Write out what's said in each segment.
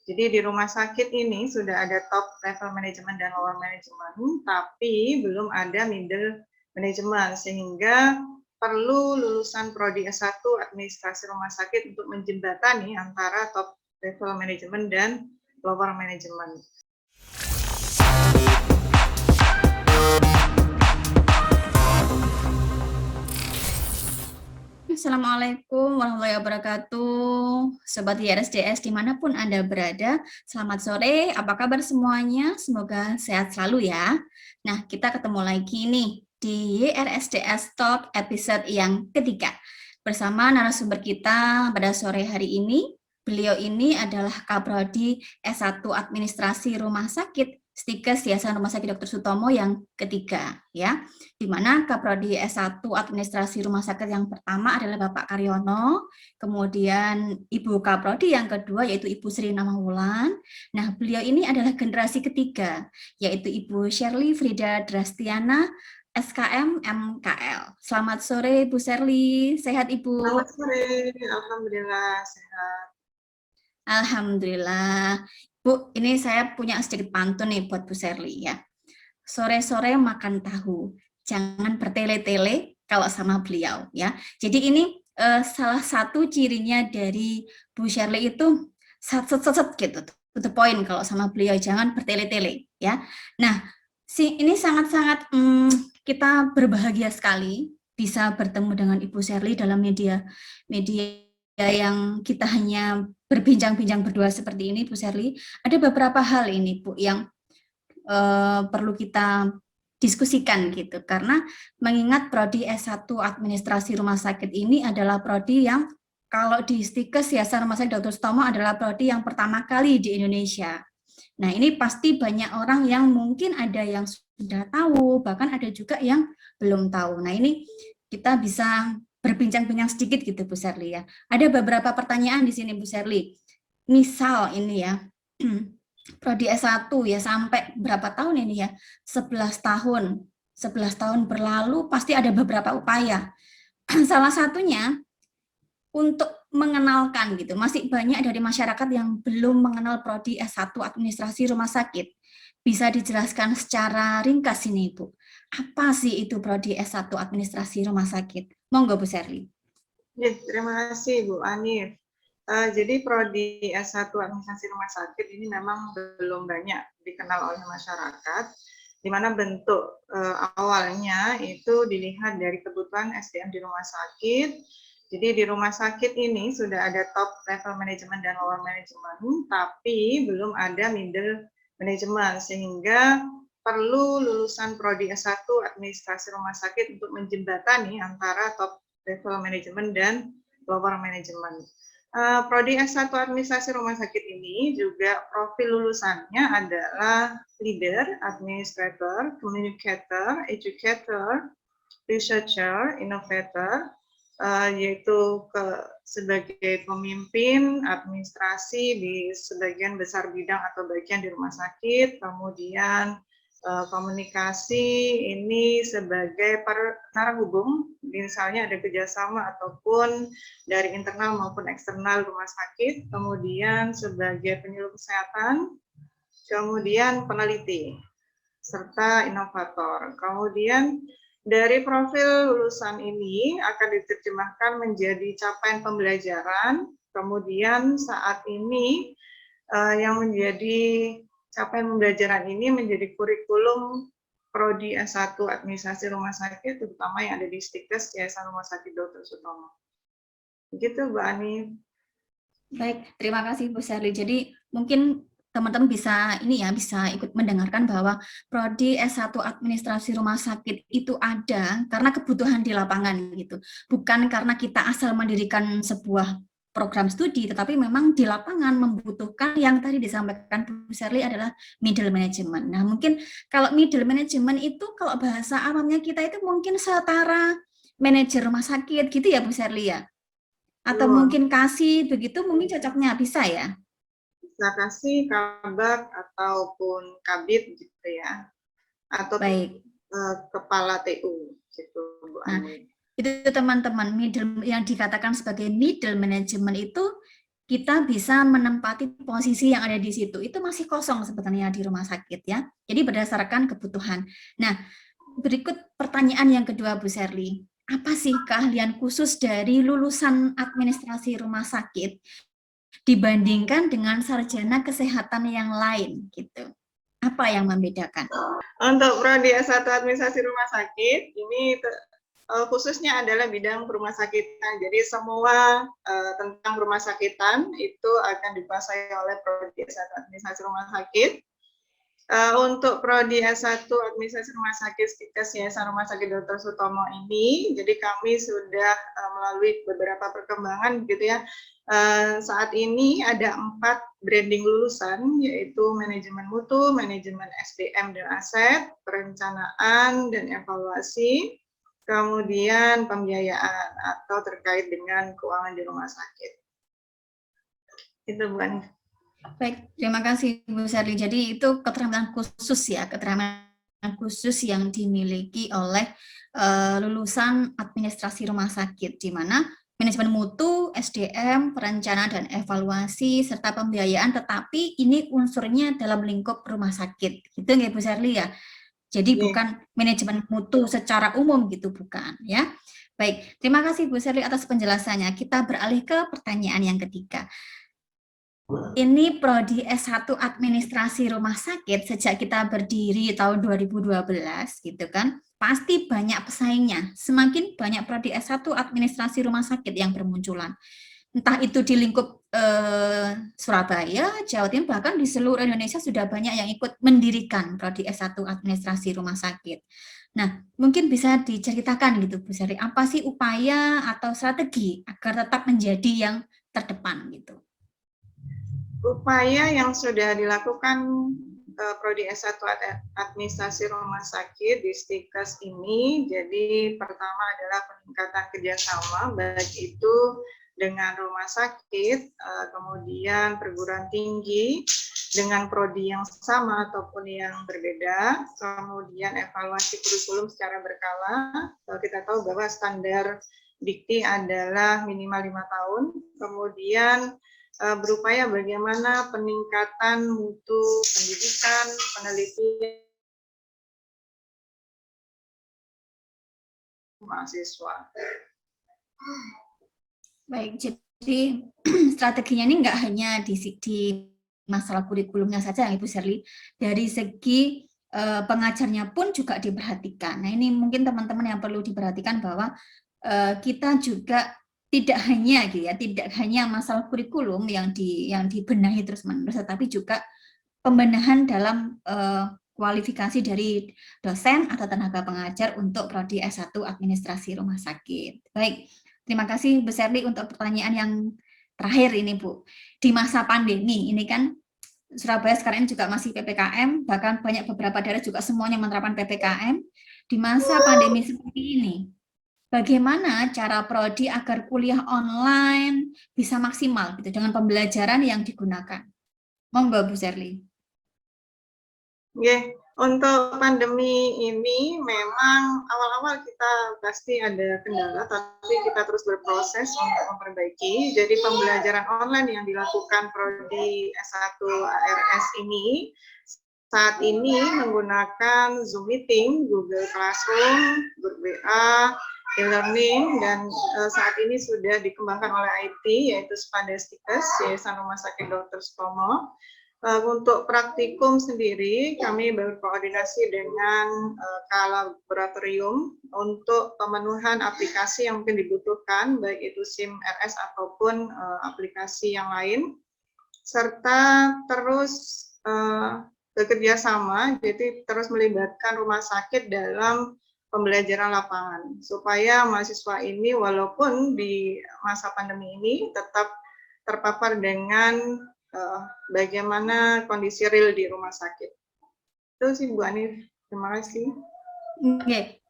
Jadi di rumah sakit ini sudah ada top level manajemen dan lower manajemen, tapi belum ada middle manajemen, sehingga perlu lulusan Prodi S1 Administrasi Rumah Sakit untuk menjembatani antara top level manajemen dan lower manajemen. Assalamualaikum warahmatullahi wabarakatuh, Sobat YRSDS dimanapun Anda berada. Selamat sore, apa kabar semuanya? Semoga sehat selalu ya. Nah, kita ketemu lagi nih di YRSDS Talk episode yang ketiga. Bersama narasumber kita pada sore hari ini. Beliau ini adalah Kaprodi S1 Administrasi Rumah Sakit Stikes Yayasan Rumah Sakit Dr. Sutomo yang ketiga, ya. Di mana Kaprodi S1 Administrasi Rumah Sakit yang pertama adalah Bapak Karyono, kemudian Ibu Kaprodi yang kedua yaitu Ibu Sri Namawulan. Nah, beliau ini adalah generasi ketiga, yaitu Ibu Shirley Frida Drastiana, SKM MKL. Selamat sore Bu Shirley, sehat Ibu? Selamat sore, alhamdulillah sehat. Alhamdulillah. Bu, ini saya punya sedikit pantun nih buat Bu Shirley ya. Sore-sore makan tahu, jangan bertele-tele kalau sama beliau ya. Jadi ini salah satu cirinya dari Bu Shirley itu set gitu, to the point kalau sama beliau, jangan bertele-tele ya. Nah, ini sangat-sangat kita berbahagia sekali bisa bertemu dengan Ibu Shirley dalam media yang kita hanya berbincang-bincang berdua seperti ini, Bu Shirley. Ada beberapa hal ini, Bu, yang perlu kita diskusikan gitu, karena mengingat Prodi S1 Administrasi Rumah Sakit ini adalah prodi yang kalau di Stikes Yayasan Rumah Sakit Dr. Sutomo adalah prodi yang pertama kali di Indonesia. Nah, ini pasti banyak orang yang mungkin ada yang sudah tahu, bahkan ada juga yang belum tahu. Nah, ini kita bisa berbincang-bincang sedikit gitu Bu Shirley ya. Ada beberapa pertanyaan di sini Bu Shirley. Misal ini ya, Prodi S1 ya sampai berapa tahun ini ya? 11 tahun. 11 tahun berlalu pasti ada beberapa upaya. Salah satunya untuk mengenalkan gitu. Masih banyak dari masyarakat yang belum mengenal Prodi S1 Administrasi Rumah Sakit. Bisa dijelaskan secara ringkas ini, Bu. Apa sih itu Prodi S1 Administrasi Rumah Sakit? Monggo Bu Shirley. Ya, terima kasih Bu Anif. Jadi Prodi S1 Administrasi Rumah Sakit ini memang belum banyak dikenal oleh masyarakat, di mana bentuk awalnya itu dilihat dari kebutuhan SDM di rumah sakit. Jadi di rumah sakit ini sudah ada top level manajemen dan lower manajemen, tapi belum ada middle manajemen, sehingga perlu lulusan Prodi S1 Administrasi Rumah Sakit untuk menjembatani antara top level manajemen dan lower manajemen. Prodi S1 Administrasi Rumah Sakit ini juga profil lulusannya adalah leader, administrator, communicator, educator, researcher, innovator, yaitu sebagai pemimpin administrasi di sebagian besar bidang atau bagian di rumah sakit, kemudian komunikasi ini sebagai penghubung, misalnya ada kerjasama ataupun dari internal maupun eksternal rumah sakit, kemudian sebagai penyuluh kesehatan, kemudian peneliti, serta inovator. Kemudian dari profil lulusan ini akan diterjemahkan menjadi capaian pembelajaran, kemudian saat ini yang menjadi capaian pembelajaran ini menjadi kurikulum Prodi S1 Administrasi Rumah Sakit, terutama yang ada di Stikes Yayasan Rumah Sakit Dr. Sutomo. Begitu, Bu Ani. Baik, terima kasih Bu Shirley. Jadi mungkin teman-teman bisa bisa ikut mendengarkan bahwa Prodi S1 Administrasi Rumah Sakit itu ada karena kebutuhan di lapangan gitu. Bukan karena kita asal mendirikan sebuah program studi, tetapi memang di lapangan membutuhkan yang tadi disampaikan Bu Shirley adalah middle management. Nah, mungkin kalau middle management itu kalau bahasa awamnya kita itu mungkin setara manajer rumah sakit gitu ya Bu Shirley ya? Atau mungkin kasih begitu mungkin cocoknya bisa ya? Bisa kasih, kabak, ataupun kabit gitu ya. Atau baik. Kepala TU gitu, Bu Ani. Nah, itu teman-teman middle yang dikatakan sebagai middle management itu kita bisa menempati posisi yang ada di situ. Itu masih kosong sebetulnya di rumah sakit ya. Jadi berdasarkan kebutuhan. Nah, berikut pertanyaan yang kedua Bu Sherly. Apa sih keahlian khusus dari lulusan administrasi rumah sakit dibandingkan dengan sarjana kesehatan yang lain gitu? Apa yang membedakan? Untuk prodi S1 administrasi rumah sakit ini khususnya adalah bidang rumah sakitan. Jadi semua tentang rumah sakitan itu akan dikuasai oleh prodi S1 administrasi rumah sakit. Untuk prodi S1 administrasi rumah sakit Stikes Yayasan Rumah Sakit Dr. Sutomo ini, jadi kami sudah melalui beberapa perkembangan gitu ya. Saat ini ada 4 branding lulusan, yaitu manajemen mutu, manajemen SDM dan aset, perencanaan dan evaluasi, kemudian pembiayaan atau terkait dengan keuangan di rumah sakit. Itu Bu Ani. Baik, terima kasih Bu Sherly. Jadi itu keterampilan khusus ya, keterampilan khusus yang dimiliki oleh lulusan administrasi rumah sakit, di mana manajemen mutu, SDM, perencanaan dan evaluasi, serta pembiayaan, tetapi ini unsurnya dalam lingkup rumah sakit. Gitu nggak Bu Sherly ya? Jadi bukan manajemen mutu secara umum gitu, bukan ya. Baik, terima kasih Bu Sherly atas penjelasannya. Kita beralih ke pertanyaan yang ketiga. Ini prodi S1 administrasi rumah sakit sejak kita berdiri tahun 2012 gitu kan. Pasti banyak pesaingnya. Semakin banyak prodi S1 administrasi rumah sakit yang bermunculan. Entah itu di lingkup Surabaya, Jawa Timur, bahkan di seluruh Indonesia sudah banyak yang ikut mendirikan prodi S1 administrasi rumah sakit. Nah, mungkin bisa diceritakan gitu Bu Sherly, apa sih upaya atau strategi agar tetap menjadi yang terdepan gitu? Upaya yang sudah dilakukan prodi S1 administrasi rumah sakit di Stikes ini, jadi pertama adalah peningkatan kerjasama, baik itu dengan rumah sakit, kemudian perguruan tinggi, dengan prodi yang sama ataupun yang berbeda, kemudian evaluasi kurikulum secara berkala. Kita tahu bahwa standar dikti adalah minimal 5 tahun, kemudian berupaya bagaimana peningkatan mutu pendidikan, penelitian mahasiswa. Baik, jadi strateginya ini nggak hanya di masalah kurikulumnya saja, Ibu Sherly, dari segi pengajarnya pun juga diperhatikan. Nah, ini mungkin teman-teman yang perlu diperhatikan bahwa kita juga tidak hanya gitu ya, tidak hanya masalah kurikulum yang dibenahi terus-menerus, tetapi juga pembenahan dalam kualifikasi dari dosen atau tenaga pengajar untuk prodi S1 administrasi rumah sakit. Baik, terima kasih Bu Sherly untuk pertanyaan yang terakhir ini Bu. Di masa pandemi ini kan Surabaya sekarang ini juga masih PPKM, bahkan banyak beberapa daerah juga semuanya menerapkan PPKM. Di masa pandemi seperti ini, bagaimana cara prodi agar kuliah online bisa maksimal gitu dengan pembelajaran yang digunakan? Monggo Bu Sherly. Oke, untuk pandemi ini memang awal-awal kita pasti ada kendala, tapi kita terus berproses untuk memperbaiki. Jadi pembelajaran online yang dilakukan prodi S1 ARS ini saat ini menggunakan Zoom Meeting, Google Classroom, Grup WA, e-learning, dan saat ini sudah dikembangkan oleh IT, yaitu Spada Stikes, Yayasan Rumah Sakit Dr. Sutomo. Untuk praktikum sendiri, kami berkoordinasi dengan laboratorium untuk pemenuhan aplikasi yang mungkin dibutuhkan, baik itu SIM RS ataupun aplikasi yang lain, serta terus bekerja sama, jadi terus melibatkan rumah sakit dalam pembelajaran lapangan, supaya mahasiswa ini walaupun di masa pandemi ini tetap terpapar dengan bagaimana kondisi real di rumah sakit. Itu sih Bu Ani, terima kasih. Oke,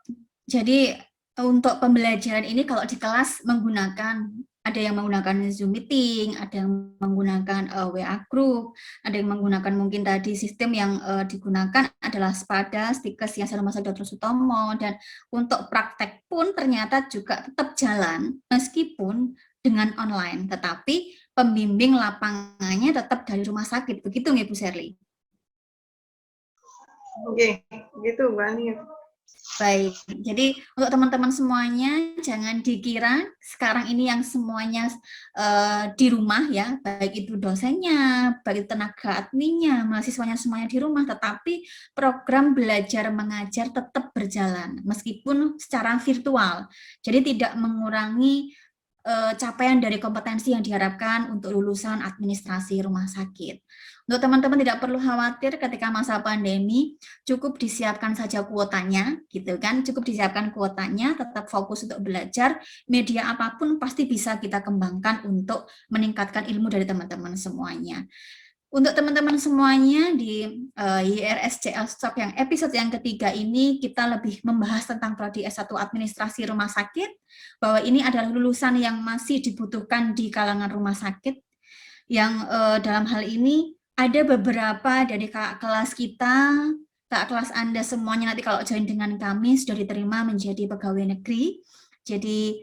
jadi untuk pembelajaran ini kalau di kelas menggunakan, ada yang menggunakan Zoom Meeting, ada yang menggunakan WA Group, ada yang menggunakan mungkin tadi sistem yang digunakan adalah Spada, Stikes, Yayasan Rumah Sakit Dr. Sutomo, dan untuk praktek pun ternyata juga tetap jalan meskipun dengan online, tetapi pembimbing lapangannya tetap dari rumah sakit. Begitu nggih Bu Sherly? Oke, gitu Bu Ani. Baik, jadi untuk teman-teman semuanya jangan dikira sekarang ini yang semuanya di rumah ya, baik itu dosennya, baik itu tenaga adminnya, mahasiswanya semuanya di rumah, tetapi program belajar mengajar tetap berjalan meskipun secara virtual. Jadi tidak mengurangi capaian dari kompetensi yang diharapkan untuk lulusan administrasi rumah sakit. Untuk teman-teman tidak perlu khawatir ketika masa pandemi, cukup disiapkan saja kuotanya, gitu kan? Cukup disiapkan kuotanya, tetap fokus untuk belajar, media apapun pasti bisa kita kembangkan untuk meningkatkan ilmu dari teman-teman semuanya. Untuk teman-teman semuanya di YRSCL Stop yang episode yang ketiga ini kita lebih membahas tentang prodi S1 Administrasi Rumah Sakit, bahwa ini adalah lulusan yang masih dibutuhkan di kalangan rumah sakit, yang dalam hal ini ada beberapa dari kakak kelas kita, kakak kelas Anda semuanya nanti kalau join dengan kami sudah diterima menjadi pegawai negeri, jadi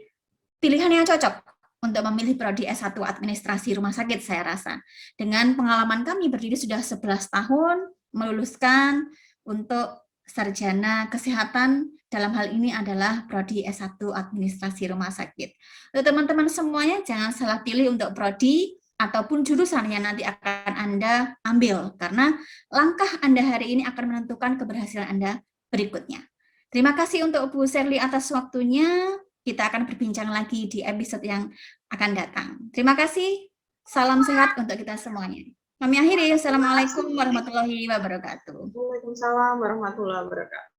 pilihan yang cocok untuk memilih prodi S1 Administrasi Rumah Sakit saya rasa. Dengan pengalaman kami berdiri sudah 11 tahun, meluluskan untuk sarjana kesehatan, dalam hal ini adalah prodi S1 Administrasi Rumah Sakit. Untuk teman-teman semuanya jangan salah pilih untuk prodi ataupun jurusan yang nanti akan Anda ambil, karena langkah Anda hari ini akan menentukan keberhasilan Anda berikutnya. Terima kasih untuk Bu Sherly atas waktunya. Kita akan berbincang lagi di episode yang akan datang. Terima kasih. Salam sehat untuk kita semuanya. Kami akhiri. Assalamualaikum warahmatullahi wabarakatuh. Waalaikumsalam warahmatullahi wabarakatuh.